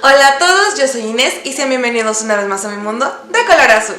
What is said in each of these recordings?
Hola a todos, yo soy Inés y sean bienvenidos una vez más a mi mundo de color azul.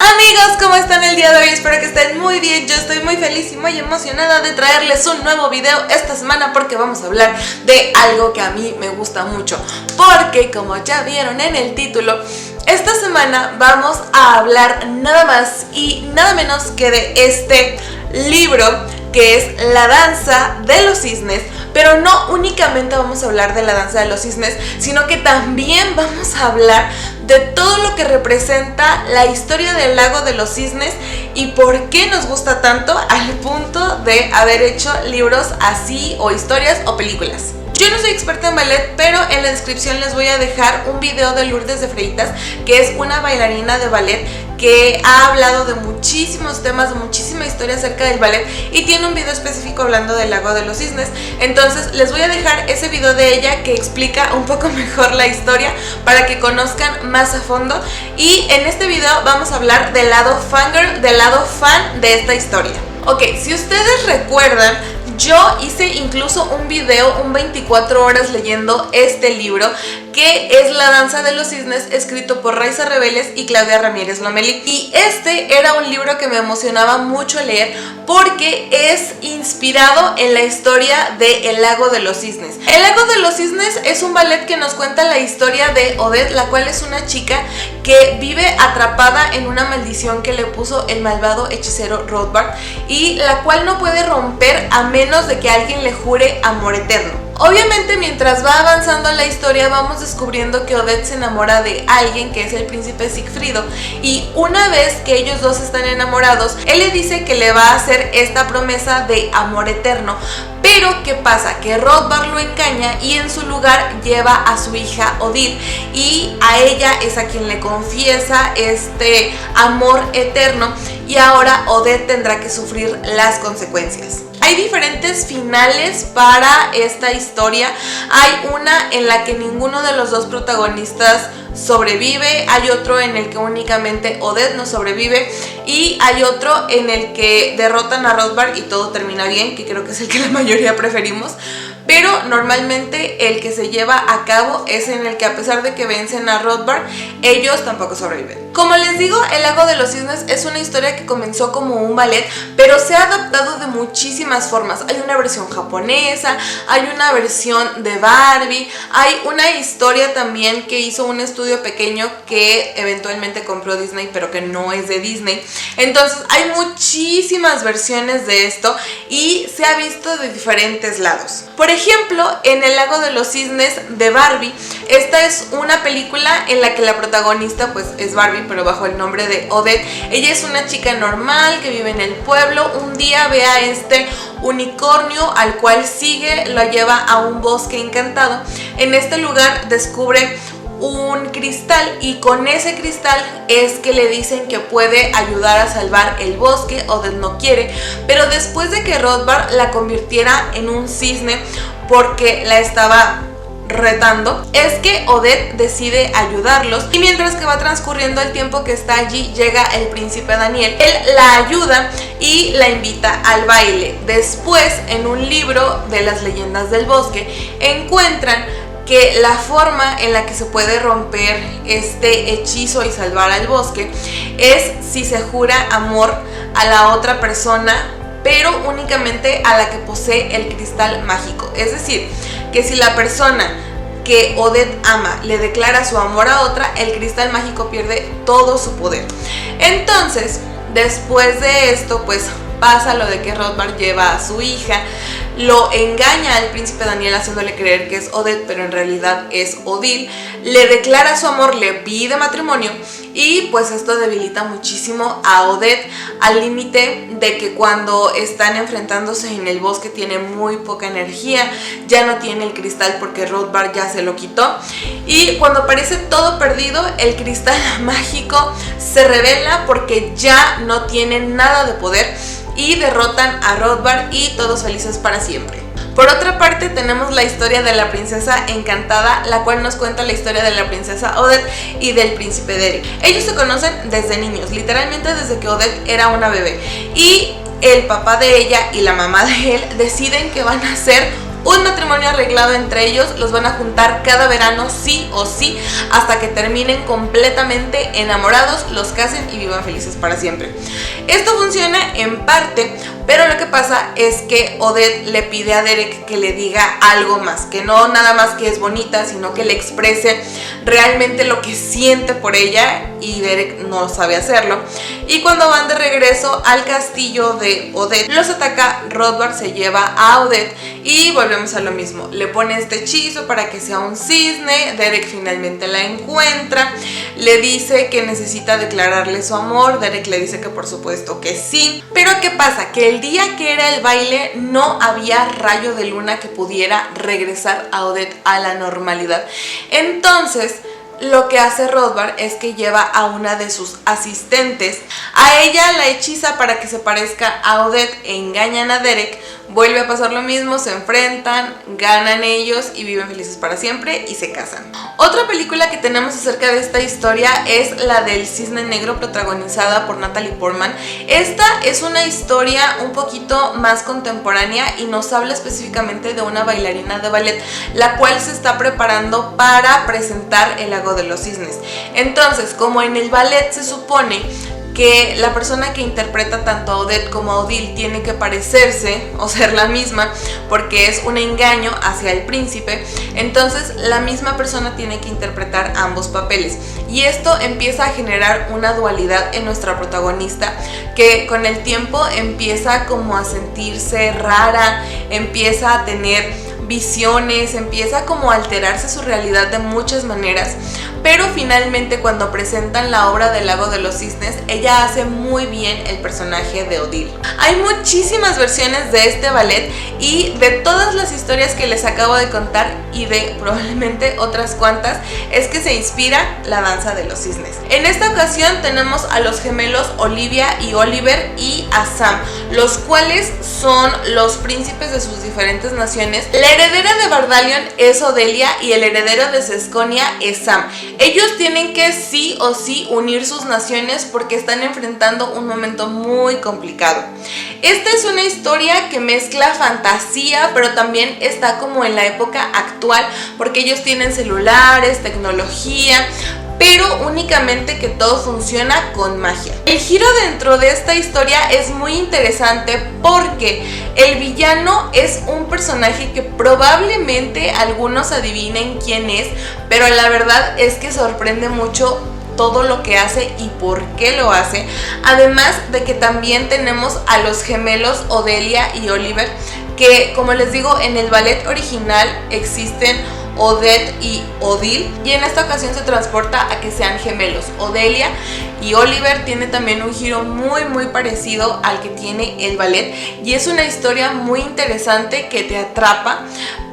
Amigos, ¿cómo están el día de hoy? Espero que estén muy bien. Yo estoy muy feliz y muy emocionada de traerles un nuevo video esta semana porque vamos a hablar de algo que a mí me gusta mucho. Porque como ya vieron en el título, esta semana vamos a hablar nada más y nada menos que de este libro que es La Danza de los Cisnes. Pero no únicamente vamos a hablar de La Danza de los Cisnes, sino que también vamos a hablar de todo lo que representa la historia del Lago de los Cisnes y por qué nos gusta tanto al punto de haber hecho libros así o historias o películas. Yo no soy experta en ballet, pero en la descripción les voy a dejar un video de Lourdes de Freitas, que es una bailarina de ballet que ha hablado de muchísimos temas, de muchísima historia acerca del ballet y tiene un video específico hablando del Lago de los Cisnes. Entonces les voy a dejar ese video de ella que explica un poco mejor la historia para que conozcan más a fondo. Y en este video vamos a hablar del lado fangirl, del lado fan de esta historia. Ok, si ustedes recuerdan, yo hice incluso un video, un 24 horas leyendo este libro, que es La Danza de los Cisnes, escrito por Raiza Rebeles y Claudia Ramírez Lomelí. Y este era un libro que me emocionaba mucho leer porque es inspirado en la historia de El Lago de los Cisnes. El Lago de los Cisnes es un ballet que nos cuenta la historia de Odette, la cual es una chica que vive atrapada en una maldición que le puso el malvado hechicero Rothbard y la cual no puede romper a menos de que alguien le jure amor eterno. Obviamente mientras va avanzando la historia vamos descubriendo que Odette se enamora de alguien que es el príncipe Sigfrido y una vez que ellos dos están enamorados, él le dice que le va a hacer esta promesa de amor eterno. Pero ¿qué pasa? Que Rothbard lo engaña y en su lugar lleva a su hija Odile y a ella es a quien le confiesa este amor eterno y ahora Odette tendrá que sufrir las consecuencias. Hay diferentes finales para esta historia. Hay una en la que ninguno de los dos protagonistas sobrevive, hay otro en el que únicamente Odette no sobrevive y hay otro en el que derrotan a Rothbard y todo termina bien, que creo que es el que la mayoría preferimos. Pero normalmente el que se lleva a cabo es en el que a pesar de que vencen a Rothbard, ellos tampoco sobreviven. Como les digo, El Lago de los Cisnes es una historia que comenzó como un ballet, pero se ha adaptado de muchísimas formas. Hay una versión japonesa, hay una versión de Barbie, hay una historia también que hizo un estudio pequeño que eventualmente compró Disney, pero que no es de Disney. Entonces hay muchísimas versiones de esto y se ha visto de diferentes lados. Por ejemplo, en El Lago de los Cisnes de Barbie, esta es una película en la que la protagonista pues es Barbie, pero bajo el nombre de Odette. Ella es una chica normal que vive en el pueblo. Un día ve a este unicornio al cual sigue, lo lleva a un bosque encantado. En este lugar descubre un cristal y con ese cristal es que le dicen que puede ayudar a salvar el bosque. Odette no quiere, pero después de que Rothbard la convirtiera en un cisne porque la estaba retando, es que Odette decide ayudarlos y mientras que va transcurriendo el tiempo que está allí, llega el príncipe Daniel. Él la ayuda y la invita al baile. Después, en un libro de las leyendas del bosque, encuentran que la forma en la que se puede romper este hechizo y salvar al bosque es si se jura amor a la otra persona, pero únicamente a la que posee el cristal mágico. Es decir, que si la persona que Odette ama le declara su amor a otra, el cristal mágico pierde todo su poder. Entonces, después de esto, pues pasa lo de que Rothbard lleva a su hija, lo engaña al príncipe Daniel haciéndole creer que es Odette, pero en realidad es Odile, le declara su amor, le pide matrimonio y pues esto debilita muchísimo a Odette al límite de que cuando están enfrentándose en el bosque tiene muy poca energía, ya no tiene el cristal porque Rothbard ya se lo quitó y cuando parece todo perdido, el cristal mágico se revela porque ya no tiene nada de poder y derrotan a Rothbard y todos felices para siempre. Por otra parte tenemos la historia de la princesa encantada, la cual nos cuenta la historia de la princesa Odette y del príncipe Derek. Ellos se conocen desde niños, literalmente desde que Odette era una bebé, y el papá de ella y la mamá de él deciden que van a hacer un matrimonio arreglado entre ellos, los van a juntar cada verano sí o sí hasta que terminen completamente enamorados, los casen y vivan felices para siempre. Esto funciona en parte, pero lo que pasa es que Odette le pide a Derek que le diga algo más, que no nada más que es bonita, sino que le exprese realmente lo que siente por ella, y Derek no sabe hacerlo. Y cuando van de regreso al castillo de Odette, los ataca Rothbard, se lleva a Odette y volvemos a lo mismo. Le pone este hechizo para que sea un cisne. Derek finalmente la encuentra, le dice que necesita declararle su amor. Derek le dice que por supuesto que sí. Pero ¿qué pasa? Que el día que era el baile no había rayo de luna que pudiera regresar a Odette a la normalidad. Entonces lo que hace Rothbard es que lleva a una de sus asistentes, a ella la hechiza para que se parezca a Odette, engañan a Derek, vuelve a pasar lo mismo, se enfrentan, ganan ellos y viven felices para siempre y se casan. Otra película que tenemos acerca de esta historia es la del Cisne Negro, protagonizada por Natalie Portman. Esta es una historia un poquito más contemporánea y nos habla específicamente de una bailarina de ballet, la cual se está preparando para presentar El Lago de los Cisnes. Entonces, como en el ballet se supone que la persona que interpreta tanto a Odette como a Odile tiene que parecerse o ser la misma, porque es un engaño hacia el príncipe, entonces la misma persona tiene que interpretar ambos papeles, y esto empieza a generar una dualidad en nuestra protagonista, que con el tiempo empieza como a sentirse rara, empieza a tener visiones, empieza como a alterarse su realidad de muchas maneras, pero finalmente cuando presentan la obra del Lago de los Cisnes, ella hace muy bien el personaje de Odile. Hay muchísimas versiones de este ballet, y de todas las historias que les acabo de contar y de probablemente otras cuantas, es que se inspira la danza de los cisnes. En esta ocasión tenemos a los gemelos Olivia y Oliver y a Sam, los cuales son los príncipes de sus diferentes naciones. La heredera de Bardalion es Odelia y el heredero de Sesconia es Sam. Ellos tienen que sí o sí unir sus naciones porque están enfrentando un momento muy complicado. Esta es una historia que mezcla fantasía, pero también está como en la época actual, porque ellos tienen celulares, tecnología, pero únicamente que todo funciona con magia. El giro dentro de esta historia es muy interesante porque el villano es un personaje que probablemente algunos adivinen quién es, pero la verdad es que sorprende mucho todo lo que hace y por qué lo hace. Además de que también tenemos a los gemelos Odelia y Oliver, que como les digo, en el ballet original existen Odette y Odile, y en esta ocasión se transporta a que sean gemelos. Odelia y Oliver tiene también un giro muy parecido al que tiene el ballet, y es una historia muy interesante que te atrapa,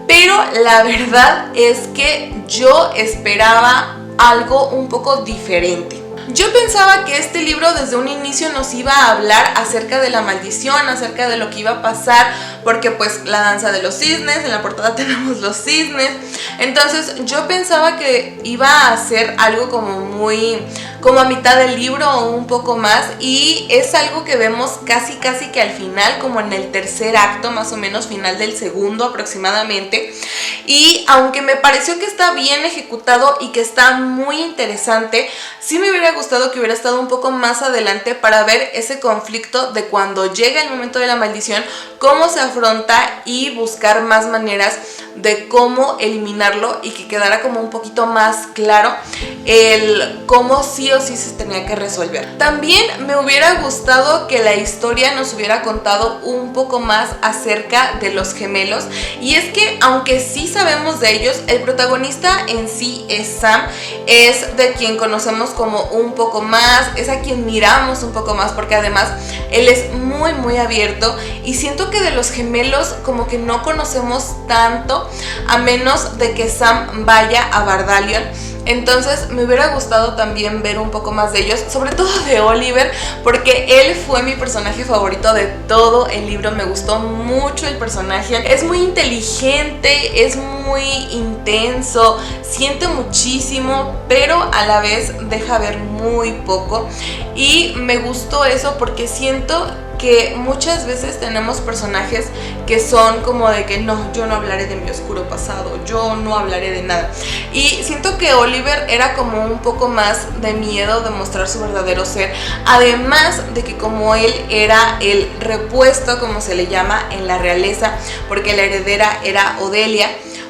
pero la verdad es que yo esperaba algo un poco diferente. Yo pensaba que este libro desde un inicio nos iba a hablar acerca de la maldición, acerca de lo que iba a pasar, porque pues la danza de los cisnes, en la portada tenemos los cisnes. Entonces yo pensaba que iba a ser algo como a mitad del libro o un poco más, y es algo que vemos casi que al final, como en el tercer acto, más o menos final del segundo aproximadamente. Y aunque me pareció que está bien ejecutado y que está muy interesante, sí me hubiera gustado que hubiera estado un poco más adelante para ver ese conflicto de cuando llega el momento de la maldición, cómo se afronta y buscar más maneras de cómo eliminarlo, y que quedara como un poquito más claro el cómo sí o sí se tenía que resolver. También me hubiera gustado que la historia nos hubiera contado un poco más acerca de los gemelos, y es que aunque sí sabemos de ellos, el protagonista en sí es Sam, es de quien conocemos como un poco más, es a quien miramos un poco más, porque además él es muy abierto, y siento que de los gemelos como que no conocemos tanto, a menos de que Sam vaya a Bardalion. Entonces me hubiera gustado también ver un poco más de ellos, sobre todo de Oliver, porque él fue mi personaje favorito de todo el libro. Me gustó mucho el personaje, es muy inteligente, es muy intenso, siente muchísimo, pero a la vez deja ver muy poco, y me gustó eso porque siento que muchas veces tenemos personajes que son como de que no, yo no hablaré de mi oscuro pasado, yo no hablaré de nada. Y siento que Oliver era como un poco más de miedo de mostrar su verdadero ser, además de que como él era el repuesto, como se le llama en la realeza, porque la heredera era Odelia,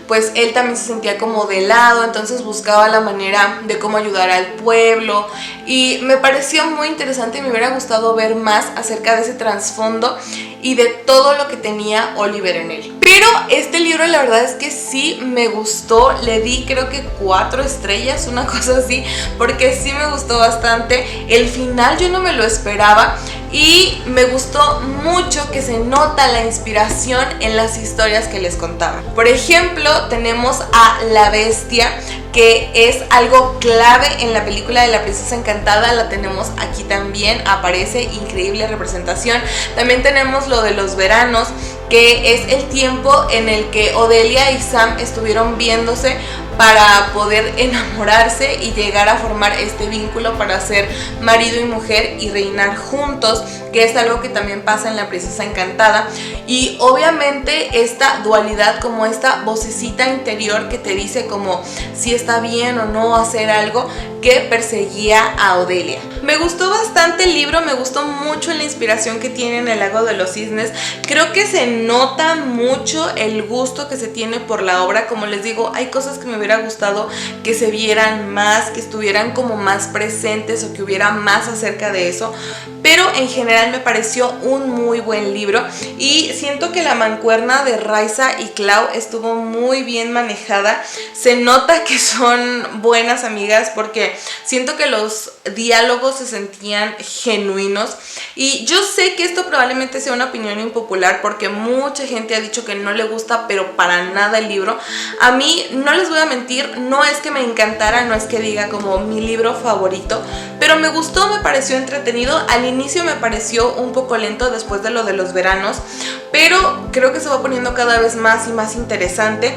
pues él también se sentía como de lado, entonces buscaba la manera de cómo ayudar al pueblo, y me pareció muy interesante y me hubiera gustado ver más acerca de ese trasfondo y de todo lo que tenía Oliver en él. Pero este libro la verdad es que sí me gustó, le di creo que 4 estrellas, una cosa así, porque sí me gustó bastante. El final yo no me lo esperaba y me gustó mucho que se nota la inspiración en las historias que les contaba. Por ejemplo, tenemos a la bestia, que es algo clave en la película de La Princesa Encantada, la tenemos aquí también, aparece, increíble representación. También tenemos lo de los veranos, que es el tiempo en el que Odelia y Sam estuvieron viéndose para poder enamorarse y llegar a formar este vínculo para ser marido y mujer y reinar juntos, que es algo que también pasa en La Princesa Encantada. Y obviamente esta dualidad, como esta vocecita interior que te dice como si está bien o no hacer algo, que perseguía a Odelia. Me gustó bastante el libro, me gustó mucho la inspiración que tiene en El Lago de los Cisnes. Creo que se nota mucho el gusto que se tiene por la obra. Como les digo, hay cosas que me hubiera gustado que se vieran más, que estuvieran como más presentes o que hubiera más acerca de eso, pero en general me pareció un muy buen libro y siento que la mancuerna de Raiza y Clau estuvo muy bien manejada. Se nota que son buenas amigas porque siento que los diálogos se sentían genuinos, y yo sé que esto probablemente sea una opinión impopular porque mucha gente ha dicho que no le gusta pero para nada el libro. A mí, no les voy a mentir, no es que me encantara, no es que diga como mi libro favorito, pero me gustó, me pareció entretenido. Al inicio me pareció un poco lento después de lo de los veranos, pero creo que se va poniendo cada vez más y más interesante,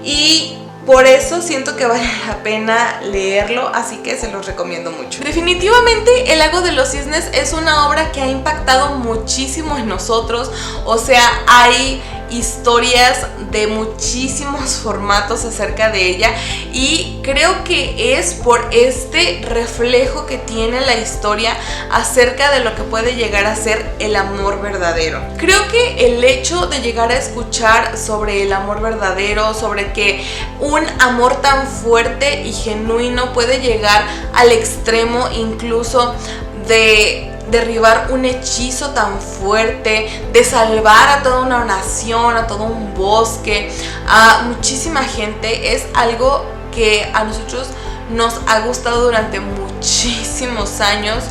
y por eso siento que vale la pena leerlo, así que se los recomiendo mucho. Definitivamente El Lago de los Cisnes es una obra que ha impactado muchísimo en nosotros. O sea, hay historias de muchísimos formatos acerca de ella, y creo que es por este reflejo que tiene la historia acerca de lo que puede llegar a ser el amor verdadero. Creo que el hecho de llegar a escuchar sobre el amor verdadero, sobre que un amor tan fuerte y genuino puede llegar al extremo incluso de derribar un hechizo tan fuerte, de salvar a toda una nación, a todo un bosque, a muchísima gente, es algo que a nosotros nos ha gustado durante muchísimos años.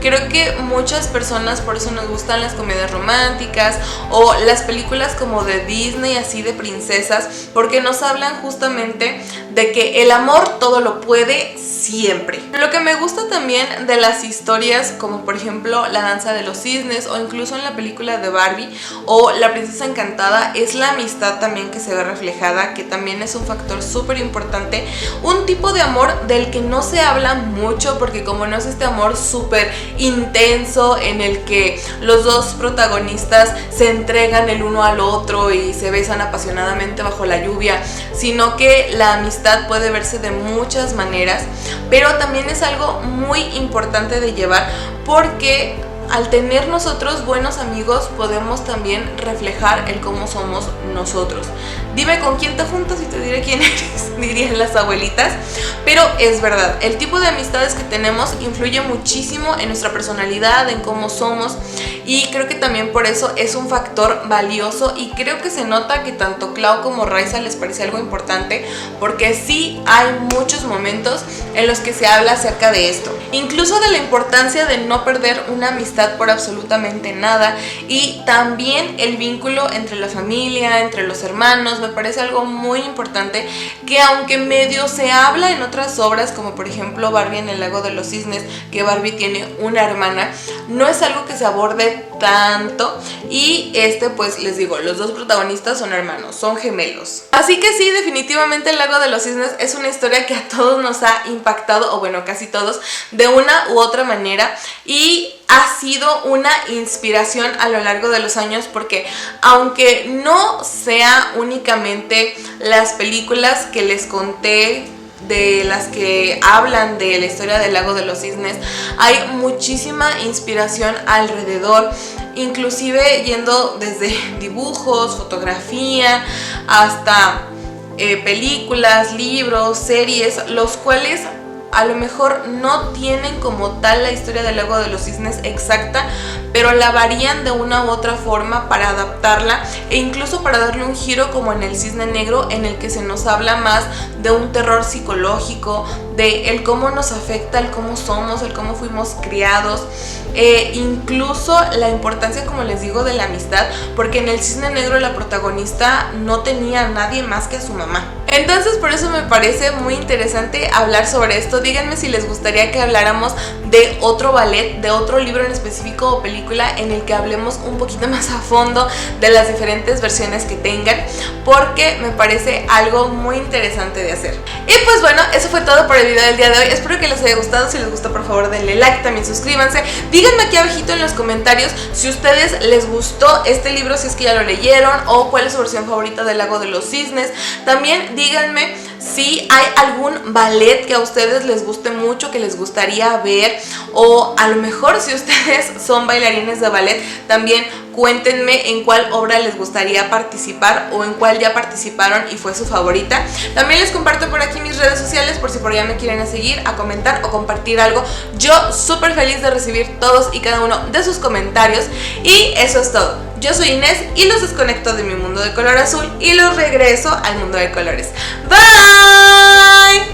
Creo que muchas personas por eso nos gustan las comedias románticas o las películas como de Disney, así de princesas, porque nos hablan justamente de que el amor todo lo puede siempre. Lo que me gusta también de las historias, como por ejemplo La Danza de los Cisnes o incluso en la película de Barbie o La Princesa Encantada, es la amistad también que se ve reflejada, que también es un factor súper importante. Un tipo de amor del que no se habla mucho, porque como no es este amor súper intenso en el que los dos protagonistas se entregan el uno al otro y se besan apasionadamente bajo la lluvia, sino que la amistad puede verse de muchas maneras, pero también es algo muy importante de llevar, porque al tener nosotros buenos amigos podemos también reflejar el cómo somos nosotros. Dime con quién te juntas y te diré quién eres, dirían las abuelitas. Pero es verdad, el tipo de amistades que tenemos influye muchísimo en nuestra personalidad, en cómo somos, y creo que también por eso es un factor valioso, y creo que se nota que tanto Clau como Raiza les parece algo importante, porque sí hay muchos momentos en los que se habla acerca de esto, incluso de la importancia de no perder una amistad por absolutamente nada, y también el vínculo entre la familia, entre los hermanos. Me parece algo muy importante que, aunque medio se habla en otras obras, como por ejemplo Barbie en El Lago de los Cisnes, que Barbie tiene una hermana, no es algo que se aborde tanto. Y pues les digo, los dos protagonistas son hermanos, son gemelos. Así que sí, definitivamente El Lago de los Cisnes es una historia que a todos nos ha impactado, o bueno, casi todos, de una u otra manera, y ha sido una inspiración a lo largo de los años, porque aunque no sea únicamente las películas que les conté de las que hablan de la historia del Lago de los Cisnes, hay muchísima inspiración alrededor, inclusive yendo desde dibujos, fotografía, hasta películas, libros, series, los cuales a lo mejor no tienen como tal la historia del Lago de los Cisnes exacta, pero la varían de una u otra forma para adaptarla, e incluso para darle un giro, como en El Cisne Negro, en el que se nos habla más de un terror psicológico, de el cómo nos afecta, el cómo somos, el cómo fuimos criados, incluso la importancia, como les digo, de la amistad, porque en El Cisne Negro la protagonista no tenía a nadie más que a su mamá. Entonces por eso me parece muy interesante hablar sobre esto. Díganme si les gustaría que habláramos de otro ballet, de otro libro en específico o película en el que hablemos un poquito más a fondo de las diferentes versiones que tengan, porque me parece algo muy interesante de hacer. Y pues bueno, eso fue todo por el video del día de hoy. Espero que les haya gustado. Si les gustó, por favor denle like, también suscríbanse. Díganme aquí abajito en los comentarios si a ustedes les gustó este libro, si es que ya lo leyeron, o cuál es su versión favorita del Lago de los Cisnes. También díganme si hay algún ballet que a ustedes les guste mucho, que les gustaría ver, o a lo mejor si ustedes son bailarines de ballet, también cuéntenme en cuál obra les gustaría participar o en cuál ya participaron y fue su favorita. También les comparto por aquí mis redes sociales por si por allá me quieren seguir, a comentar o compartir algo. Yo súper feliz de recibir todos y cada uno de sus comentarios. Y eso es todo. Yo soy Inés y los desconecto de mi mundo de color azul y los regreso al mundo de colores. Bye.